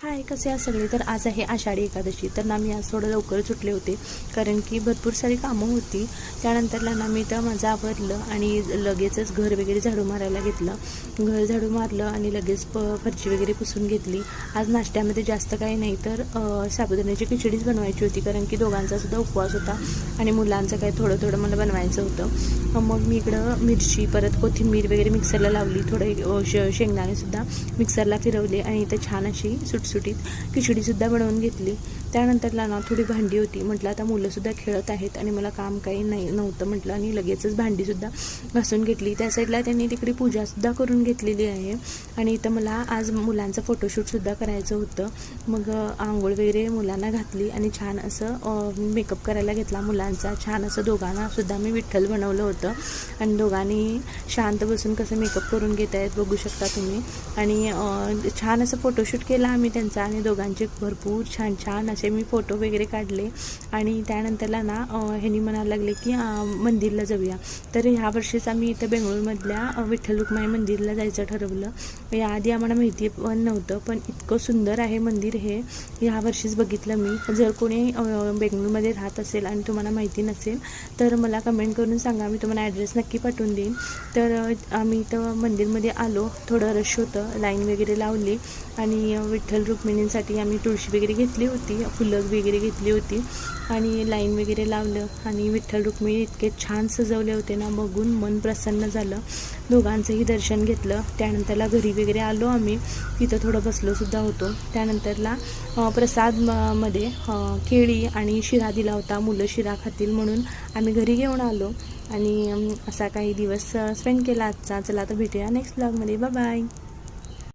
हाय, कसे आहात सगळे. तर आज आहे आषाढी एकादशी. तर ना मी आज थोडं लवकर सुटले होते कारण की भरपूर सारी कामं होती. त्यानंतरला ना मी तर माझं आवरलं आणि लगेचच घर वगैरे झाडू मारायला घेतलं. घर झाडू मारलं आणि लगेच फरशी वगैरे पुसून घेतली. आज नाश्त्यामध्ये जास्त काही नाही तर साबुदाण्याची खिचडीच बनवायची होती कारण की दोघांचा सुद्धा उपवास होता आणि मुलांचं काही थोडं थोडं मला बनवायचं होतं. मग मी इकडं मिरची परत कोथिंबीर वगैरे मिक्सरला लावली. थोडे शेंगदाणेसुद्धा मिक्सरला फिरवले आणि इथं छान अशी सुटसुटीत खिचडीसुद्धा बनवून घेतली. त्यानंतरला ना थोडी भांडी होती. म्हटलं आता मुलंसुद्धा खेळत आहेत आणि मला काम काही नव्हतं म्हटलं आणि लगेचच भांडीसुद्धा घासून घेतली. त्या साईडला त्यांनी तिकडे पूजासुद्धा करून घेतलेली आहे आणि इथं मला आज मुलांचं फोटोशूटसुद्धा करायचं होतं. मग आंघोळ वगैरे मुलांना घातली आणि छान असं मेकअप करायला घेतला मुलांचा. छान असं दोघांनासुद्धा मी विठ्ठल बनवलं होतं आणि दोघांनी शांत बसून कसं मेकअप करून घेत आहेत बघू शकता तुम्ही. आणि छान असं फोटोशूट केला आम्ही त्यांचा आणि दोघांचे भरपूर छान छान असे मी फोटो वगैरे काढले. आणि त्यानंतरला ना ह्यांनी म्हणायला लागले की मंदिरला जाऊया. तर ह्या वर्षीच आम्ही इथं बेंगळूरमधल्या विठ्ठल रुक्माई मंदिरला जायचं ठरवलं. याआधी आम्हाला माहिती पण नव्हतं, पण इतकं सुंदर आहे मंदिर हे ह्या वर्षीच बघितलं मी. जर कोणी बेंगळूरमध्ये राहत असेल आणि तुम्हाला माहिती नसेल तर मला कमेंट करून सांगा, मी तुम्हाला ॲड्रेस नक्की पाठवून देईन. तर आम्ही इथं मंदिरमध्ये आलो. थोडं रश होतं, लाईन वगैरे लावली आणि विठ्ठल रुक्मिणींसाठी आम्ही तुळशी वगैरे घेतली होती, फुलं वगैरे घेतली होती आणि लाईन वगैरे लावलं. आणि विठ्ठल रुक्मिणी इतके छान सजवले होते ना, बघून मन प्रसन्न झालं. दोघांचंही दर्शन घेतलं. त्यानंतरला घरी वगैरे आलो आम्ही. तिथं थोडं बसलोसुद्धा होतो. त्यानंतरला प्रसादमध्ये केळी आणि शिरा दिला होता. मुलं शिरा खातील म्हणून आम्ही घरी घेऊन आलो आणि असा काही दिवस स्पेंड केला आजचा. चला तर भेटूया नेक्स्ट ब्लॉगमध्ये. Bye bye.